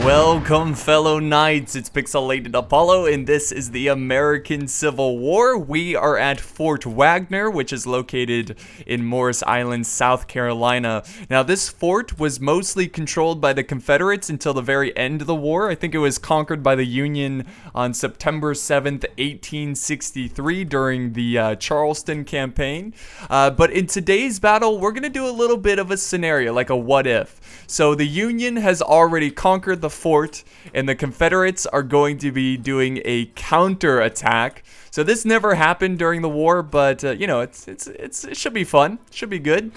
Welcome, fellow knights. It's Pixelated-Apollo, and this is the American Civil War. We are at Fort Wagner, which is located in Morris Island, South Carolina. Now, this fort was mostly controlled by the Confederates until the very end of the war. I think it was conquered by the Union on September 7th, 1863 during the Charleston campaign. But in today's battle, we're going to do a little bit of a scenario, like a what if. So the Union has already conquered the fort, and the Confederates are going to be doing a counter-attack. So this never happened during the war, but you know, it should be fun. It should be good.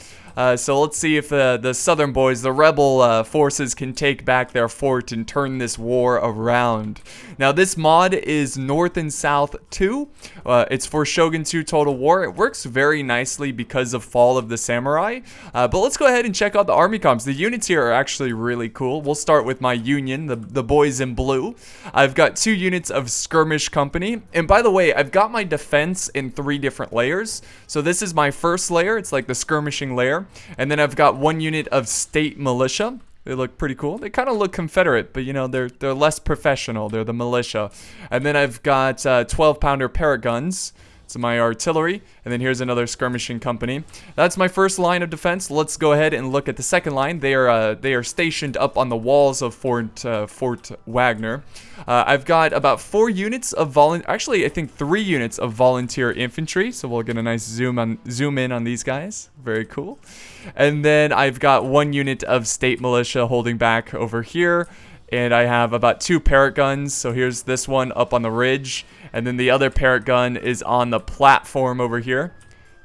So let's see if the Southern boys, the rebel forces, can take back their fort and turn this war around. Now, this mod is North and South 2. It's for Shogun 2 Total War. It works very nicely because of Fall of the Samurai. But let's go ahead and check out the army comps. The units here are actually really cool. We'll start with my Union, the boys in blue. I've got 2 units of Skirmish Company. And by the way, I've got my defense in 3 different layers. So this is my first layer. It's like the skirmishing layer. And then I've got 1 unit of State Militia. They look pretty cool. They kind of look Confederate, but you know, they're less professional. They're the militia. And then I've got 12-pounder Parrott guns. So my artillery, and then here's another skirmishing company. That's my first line of defense. Let's go ahead and look at the second line. They are stationed up on the walls of Fort Wagner. I've got about 4 units of actually I think 3 units of volunteer infantry. So we'll get a nice zoom in on these guys. Very cool. And then I've got 1 unit of state militia holding back over here. And I have about 2 Parrott guns. So here's this one up on the ridge. And then the other Parrott gun is on the platform over here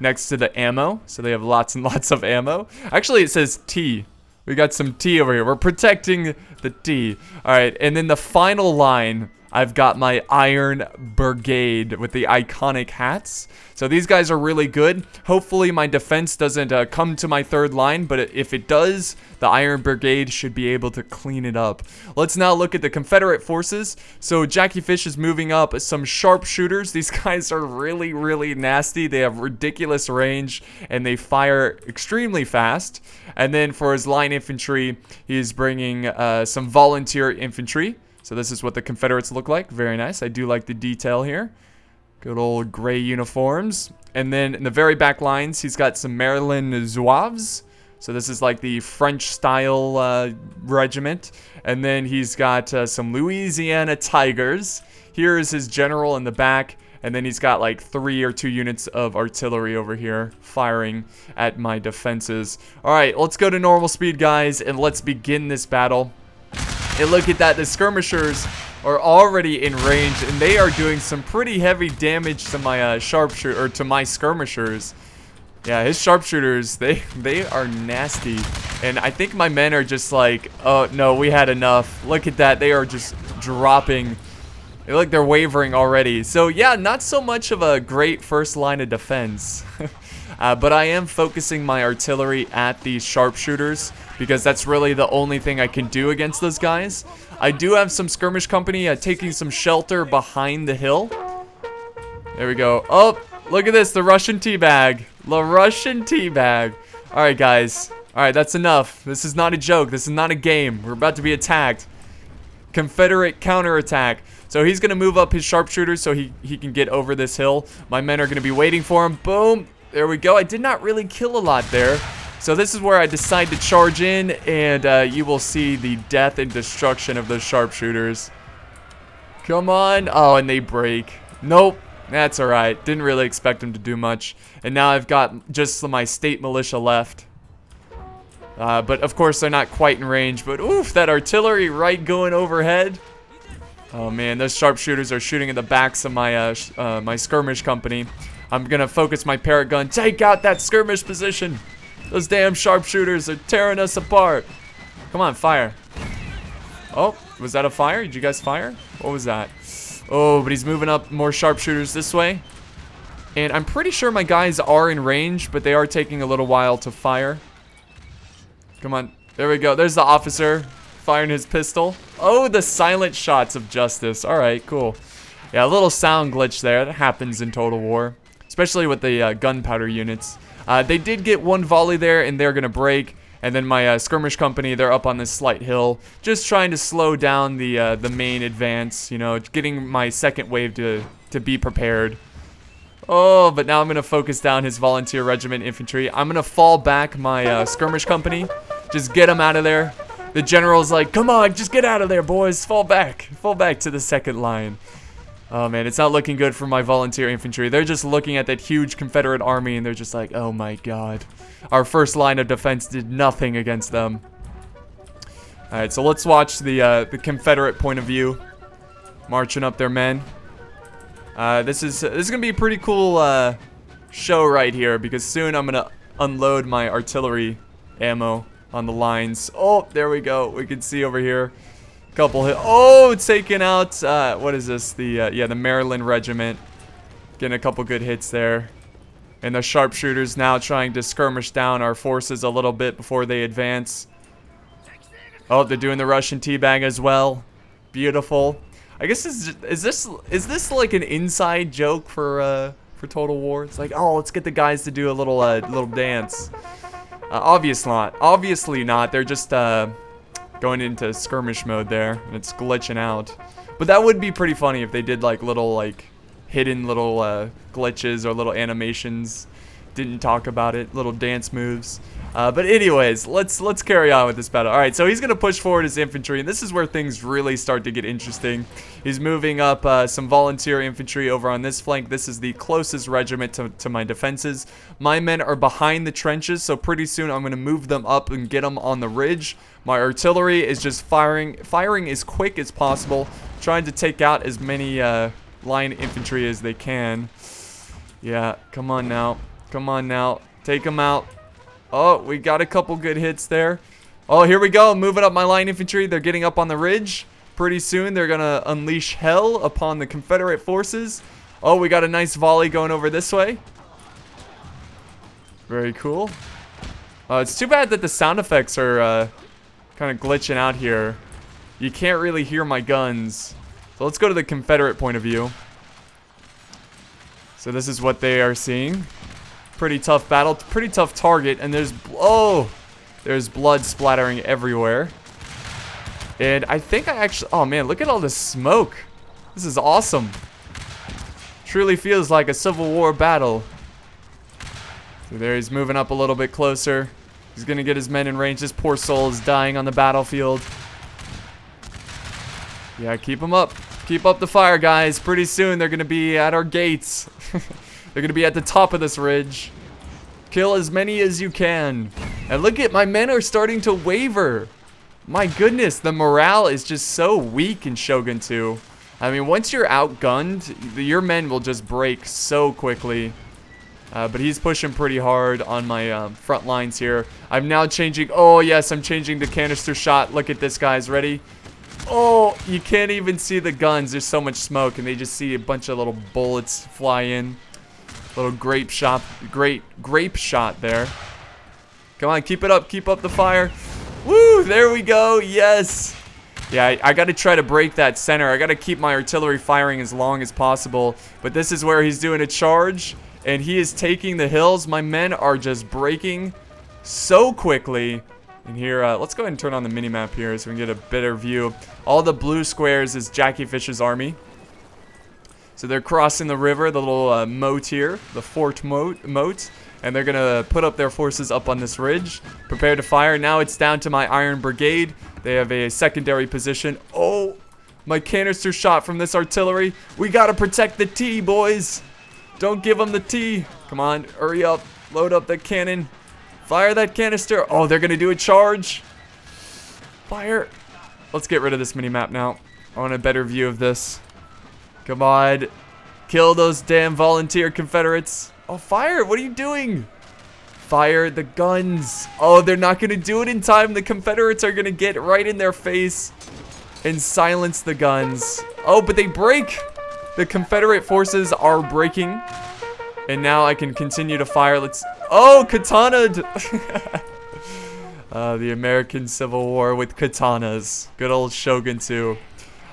next to the ammo. So they have lots and lots of ammo. Actually, it says T. We got some T over here. We're protecting the T. All right. And then the final line, I've got my Iron Brigade with the iconic hats. So these guys are really good. Hopefully my defense doesn't come to my third line, but if it does, the Iron Brigade should be able to clean it up. Let's now look at the Confederate forces. So Jackie Fish is moving up some sharpshooters. These guys are really, really nasty. They have ridiculous range, and they fire extremely fast. And then for his line infantry, he's bringing some volunteer infantry. So this is what the Confederates look like. Very nice. I do like the detail here. Good old gray uniforms. And then in the very back lines, he's got some Maryland Zouaves. So this is like the French-style regiment. And then he's got some Louisiana Tigers. Here is his general in the back. And then he's got like 3 or 2 units of artillery over here firing at my defenses. All right, let's go to normal speed, guys, and let's begin this battle. And look at that, the skirmishers are already in range, and they are doing some pretty heavy damage to my sharpshooter, or to my skirmishers. Yeah, his sharpshooters, they are nasty. And I think my men are just like, oh no, we had enough. Look at that, they are just dropping. They look like they're wavering already. So yeah, not so much of a great first line of defense. But I am focusing my artillery at these sharpshooters because that's really the only thing I can do against those guys. I do have some skirmish company taking some shelter behind the hill. There we go. Oh, look at this, the Russian teabag. The Russian teabag. All right, guys. All right, that's enough. This is not a joke. This is not a game. We're about to be attacked. Confederate counterattack. So he's going to move up his sharpshooters so he can get over this hill. My men are going to be waiting for him. Boom. There we go. I did not really kill a lot there. So this is where I decide to charge in, and you will see the death and destruction of those sharpshooters. Come on. Oh, and they break. Nope. That's all right. Didn't really expect them to do much. And now I've got just my state militia left. But of course they're not quite in range. But oof, that artillery right going overhead. Oh man, those sharpshooters are shooting at the backs of my my skirmish company. I'm gonna focus my Parrott gun. Take out that skirmish position. Those damn sharpshooters are tearing us apart. Come on, fire. Oh, was that a fire? Did you guys fire? What was that? Oh, but he's moving up more sharpshooters this way. And I'm pretty sure my guys are in range, but they are taking a little while to fire. Come on. There we go. There's the officer firing his pistol. Oh, the silent shots of justice. All right, cool. Yeah, a little sound glitch there. That happens in Total War, especially with the gunpowder units. They did get 1 volley there, and they're going to break. And then my skirmish company, they're up on this slight hill, just trying to slow down the main advance, you know, getting my second wave to be prepared. Oh, but now I'm going to focus down his volunteer regiment infantry. I'm going to fall back my skirmish company. Just get him out of there. The general's like, come on, just get out of there, boys. Fall back to the second line. Oh man, it's not looking good for my volunteer infantry. They're just looking at that huge Confederate army and they're just like, oh my god. Our first line of defense did nothing against them. Alright, so let's watch the Confederate point of view. Marching up their men. This is gonna be a pretty cool show right here, because soon I'm gonna unload my artillery ammo on the lines. Oh, there we go. We can see over here. Couple hit. Oh, taking out. What is this? The Maryland regiment. Getting a couple good hits there. And the sharpshooters now trying to skirmish down our forces a little bit before they advance. Oh, they're doing the Russian teabag as well. Beautiful. I guess is this like an inside joke for Total War? It's like, oh, let's get the guys to do a little dance. Obviously not. They're just going into skirmish mode there, and it's glitching out. But that would be pretty funny if they did like little hidden little glitches or little animations. Didn't talk about it, little dance moves. But anyways, let's carry on with this battle. All right, so he's gonna push forward his infantry, and this is where things really start to get interesting. He's moving up some volunteer infantry over on this flank. This is the closest regiment to my defenses. My men are behind the trenches, so pretty soon I'm gonna move them up and get them on the ridge. My artillery is just firing as quick as possible, trying to take out as many line infantry as they can. Yeah, come on now. Come on now. Take them out. Oh, we got a couple good hits there. Oh, here we go. Moving up my line infantry. They're getting up on the ridge. Pretty soon, they're going to unleash hell upon the Confederate forces. Oh, we got a nice volley going over this way. Very cool. It's too bad that the sound effects are kind of glitching out here. You can't really hear my guns. So let's go to the Confederate point of view. So this is what they are seeing. Pretty tough battle, pretty tough target, and there's blood splattering everywhere. And I think oh man, look at all this smoke. This is awesome. Truly feels like a Civil War battle. So there he's moving up a little bit closer. He's gonna get his men in range. This poor soul is dying on the battlefield. Yeah, keep him up. Keep up the fire, guys. Pretty soon they're gonna be at our gates. They're gonna be at the top of this ridge. Kill as many as you can. And look at, my men are starting to waver. My goodness, the morale is just so weak in Shogun 2. I mean, once you're outgunned, your men will just break so quickly. But he's pushing pretty hard on my front lines here. I'm now changing. Oh yes, I'm changing the canister shot. Look at this, guys. Ready? Oh, you can't even see the guns. There's so much smoke, and they just see a bunch of little bullets fly in. Little grape shot there. Come on, keep it up. Keep up the fire. Woo, there we go. Yes. Yeah, I got to try to break that center. I got to keep my artillery firing as long as possible. But this is where he's doing a charge, and he is taking the hills. My men are just breaking so quickly. And here, let's go ahead and turn on the minimap here so we can get a better view. All the blue squares is Jackie Fish's army. So they're crossing the river, the little moat here, the fort moat. And they're going to put up their forces up on this ridge. Prepare to fire. Now it's down to my Iron Brigade. They have a secondary position. Oh, my canister shot from this artillery. We got to protect the T, boys. Don't give them the T. Come on, hurry up. Load up the cannon. Fire that canister. Oh, they're going to do a charge. Fire. Let's get rid of this minimap now. I want a better view of this. Come on. Kill those damn volunteer Confederates. Oh, fire. What are you doing? Fire the guns. Oh, they're not going to do it in time. The Confederates are going to get right in their face and silence the guns. Oh, but they break. The Confederate forces are breaking. And now I can continue to fire. Oh, katana. The American Civil War with katanas. Good old Shogun 2.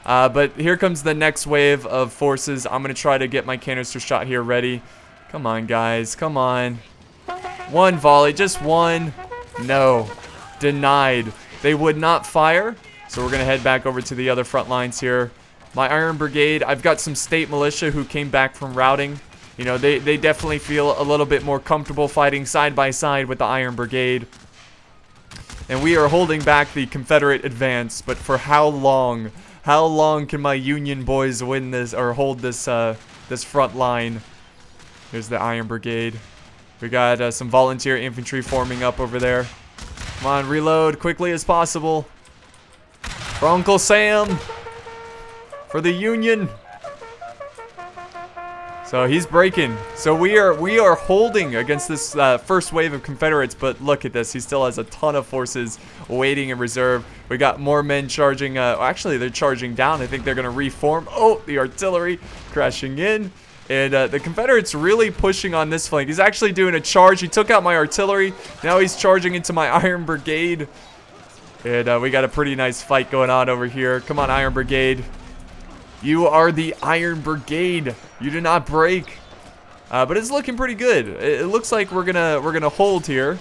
But here comes the next wave of forces. I'm going to try to get my canister shot here ready. Come on, guys. Come on. One volley. Just one. No. denied. They would not fire. So we're going to head back over to the other front lines here. My Iron Brigade, I've got some state militia who came back from routing. You know, they definitely feel a little bit more comfortable fighting side by side with the Iron Brigade. And we are holding back the Confederate advance, but for how long? How long can my Union boys win this or hold this this front line? Here's the Iron Brigade. We got some volunteer infantry forming up over there. Come on, reload quickly as possible. For Uncle Sam. For the Union. So he's breaking. So we are holding against this first wave of Confederates, but look at this. He still has a ton of forces waiting in reserve. We got more men charging. Actually, they're charging down. I think they're going to reform. Oh, the artillery crashing in. And the Confederates really pushing on this flank. He's actually doing a charge. He took out my artillery. Now he's charging into my Iron Brigade. And we got a pretty nice fight going on over here. Come on, Iron Brigade. You are the Iron Brigade. You do not break. But it's looking pretty good. It looks like we're gonna hold here.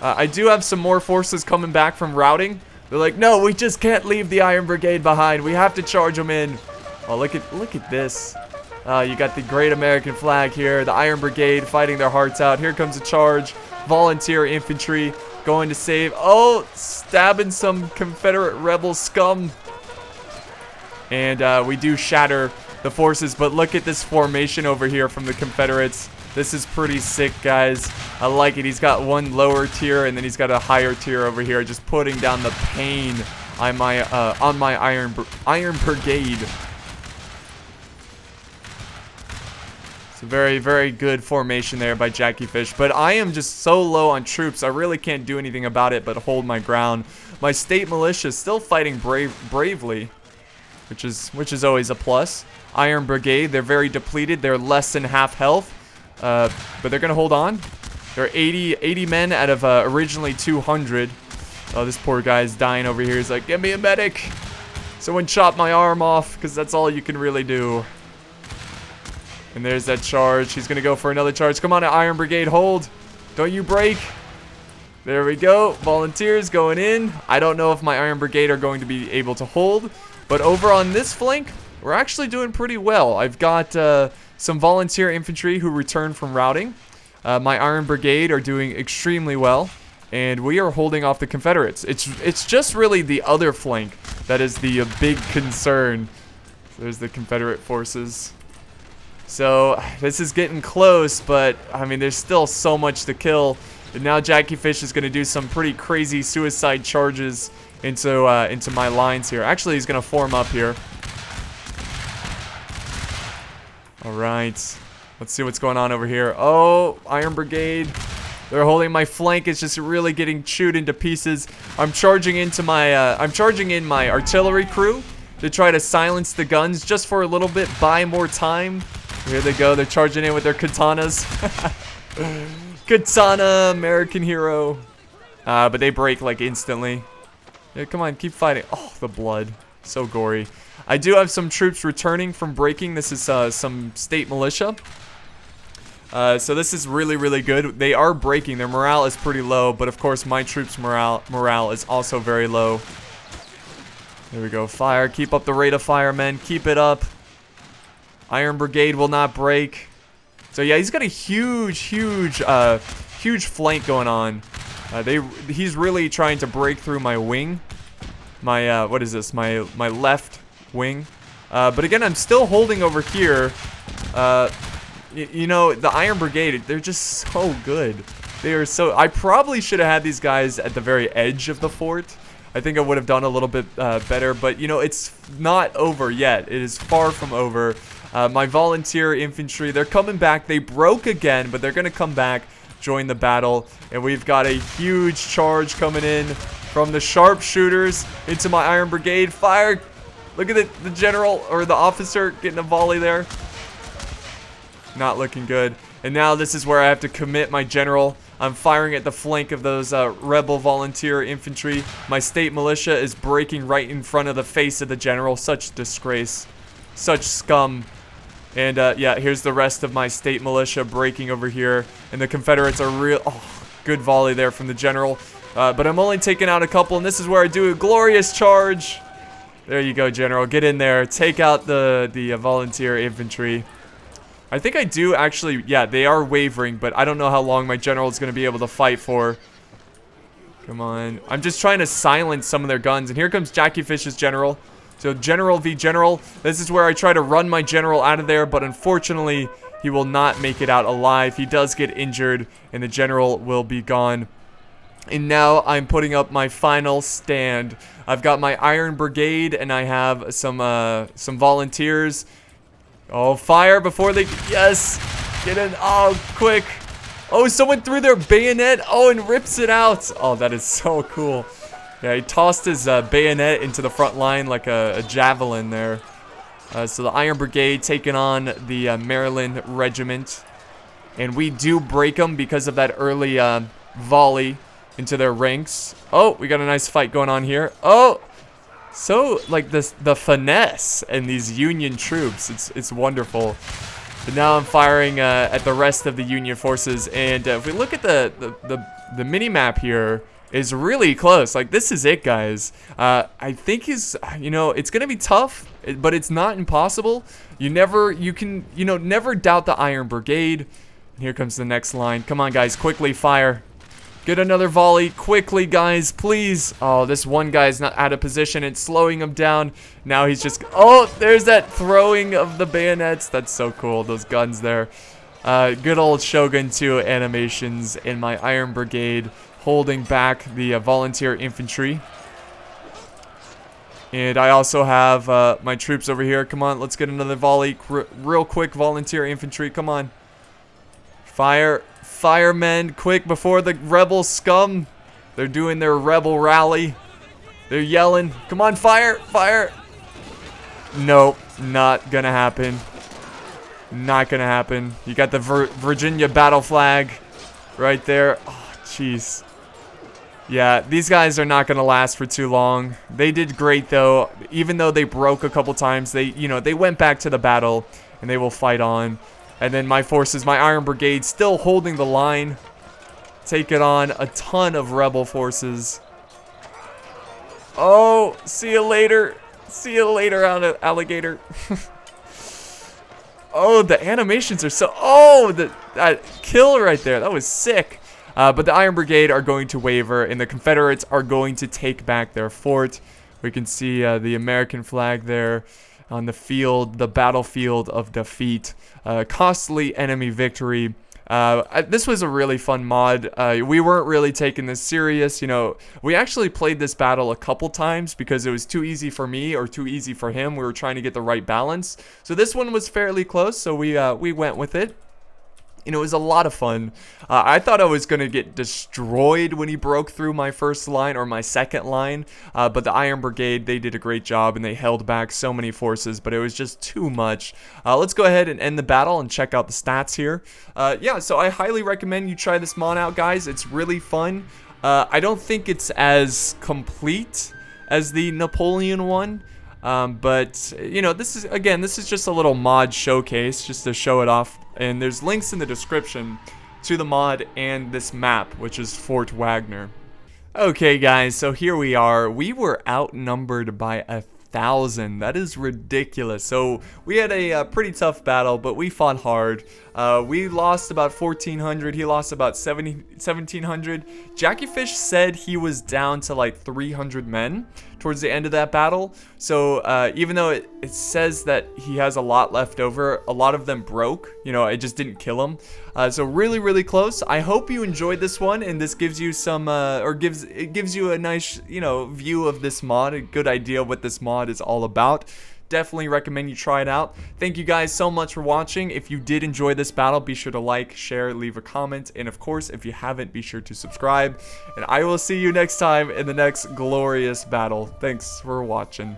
I do have some more forces coming back from routing. They're like, no, we just can't leave the Iron Brigade behind. We have to charge them in. Oh, look at this. You got the great American flag here. The Iron Brigade fighting their hearts out. Here comes a charge. Volunteer infantry going to save. Oh, stabbing some Confederate rebel scum. And we do shatter the forces, but look at this formation over here from the Confederates. This is pretty sick, guys. I like it. He's got one lower tier, and then he's got a higher tier over here, just putting down the pain on my Iron Brigade. It's a very, very good formation there by Jackie Fish, but I am just so low on troops. I really can't do anything about it but hold my ground. My state militia is still fighting bravely. Which is always a plus. Iron Brigade, they're very depleted. They're less than half health. But they're going to hold on. There are 80 men out of originally 200. Oh, this poor guy is dying over here. He's like, give me a medic. Someone chop my arm off, because that's all you can really do. And there's that charge. He's going to go for another charge. Come on, Iron Brigade, hold. Don't you break. There we go. Volunteers going in. I don't know if my Iron Brigade are going to be able to hold. But over on this flank, we're actually doing pretty well. I've got some volunteer infantry who returned from routing. My Iron Brigade are doing extremely well. And we are holding off the Confederates. It's just really the other flank that is the big concern. So there's the Confederate forces. So this is getting close, but I mean, there's still so much to kill. And now Jackie Fish is going to do some pretty crazy suicide charges into my lines here. Actually, he's gonna form up here. All right, let's see what's going on over here. Oh, Iron Brigade, they're holding my flank. It's just really getting chewed into pieces. I'm charging into my in my artillery crew to try to silence the guns just for a little bit, buy more time. Here they go. They're charging in with their katanas. Katana, American hero. But they break like instantly. Yeah, come on, keep fighting. Oh, the blood. So gory. I do have some troops returning from breaking. This is some state militia. So this is really, really good. They are breaking. Their morale is pretty low, but of course my troops' morale is also very low. There we go. Fire. Keep up the rate of fire, men. Keep it up. Iron Brigade will not break. So yeah, he's got a huge flank going on. He's really trying to break through my wing. My, what is this? My left wing. But again, I'm still holding over here. You know, the Iron Brigade, they're just so good. They are so... I probably should have had these guys at the very edge of the fort. I think I would have done a little bit better. But, you know, it's not over yet. It is far from over. My volunteer infantry, they're coming back. They broke again, but they're going to come back, join the battle. And we've got a huge charge coming in from the sharpshooters into my Iron Brigade. Fire! Look at the general, or the officer, getting a volley there. Not looking good. And now this is where I have to commit my general. I'm firing at the flank of those rebel volunteer infantry. My state militia is breaking right in front of the face of the general. Such disgrace. Such scum. And yeah, here's the rest of my state militia breaking over here. And the Confederates are real... Oh, good volley there from the general. But I'm only taking out a couple, and this is where I do a glorious charge. There you go, General. Get in there. Take out the volunteer infantry. I think I do actually, yeah, they are wavering, but I don't know how long my general is going to be able to fight for. Come on. I'm just trying to silence some of their guns, and here comes Jackie Fish's general. So general v general. This is where I try to run my general out of there, but unfortunately, he will not make it out alive. He does get injured, and the general will be gone. And now I'm putting up my final stand. I've got my Iron Brigade, and I have some volunteers. Oh, fire before they... Yes! Get in. Oh, quick. Oh, someone threw their bayonet. Oh, and rips it out. Oh, that is so cool. Yeah, he tossed his bayonet into the front line like a javelin there. So the Iron Brigade taking on the Maryland Regiment. And we do break them because of that early volley into their ranks. Oh, we got a nice fight going on here. Oh! So, like, the finesse in these Union troops, it's wonderful. But now I'm firing at the rest of the Union forces, and if we look at the mini-map here, is really close. Like, this is it, guys. I think you know, it's gonna be tough, but it's not impossible. You can never doubt the Iron Brigade. And here comes the next line. Come on, guys, quickly fire. Get another volley quickly, guys, please. Oh, this one guy's not out of position. It's slowing him down. Now he's just... Oh, there's that throwing of the bayonets. That's so cool, those guns there. Good old Shogun 2 animations in my Iron Brigade holding back the volunteer infantry. And I also have my troops over here. Come on, let's get another volley. Real quick, volunteer infantry. Come on. Fire. Firemen, quick, before the rebel scum. They're doing their rebel rally. They're yelling. Come on, fire, fire. Nope, not gonna happen. Not gonna happen. You got the Virginia battle flag right there. Oh, jeez. Yeah, these guys are not gonna last for too long. They did great though. Even though they broke a couple times, they went back to the battle and they will fight on. And then my forces, my Iron Brigade, still holding the line, taking on a ton of rebel forces. Oh, see you later. See you later, alligator. Oh, the animations are so... Oh, that kill right there. That was sick. But the Iron Brigade are going to waver, and the Confederates are going to take back their fort. We can see the American flag there on the field, the battlefield of defeat. Costly enemy victory. This was a really fun mod. We weren't really taking this serious. You know, we actually played this battle a couple times because it was too easy for me or too easy for him. We were trying to get the right balance. So this one was fairly close, so we went with it. And it was a lot of fun. I thought I was going to get destroyed when he broke through my first line or my second line. But the Iron Brigade, they did a great job and they held back so many forces. But it was just too much. Let's go ahead and end the battle and check out the stats here. Yeah, so I highly recommend you try this mod out, guys. It's really fun. I don't think it's as complete as the Napoleon one. But, you know, this is just a little mod showcase just to show it off. And there's links in the description to the mod and this map, which is Fort Wagner. Okay, guys, so here we are. We were outnumbered by 1,000. That is ridiculous. So we had a pretty tough battle, but we fought hard. We lost about 1,400. He lost about 1,700. Jackie Fish said he was down to like 300 men towards the end of that battle. So even though it says that he has a lot left over, a lot of them broke. You know, it just didn't kill him. So really, really close. I hope you enjoyed this one, and this gives you some, it gives you a nice, you know, view of this mod, a good idea of what this mod is all about. Definitely recommend you try it out. Thank you guys so much for watching. If you did enjoy this battle, be sure to like, share, leave a comment, and of course, if you haven't, be sure to subscribe. And I will see you next time in the next glorious battle. Thanks for watching.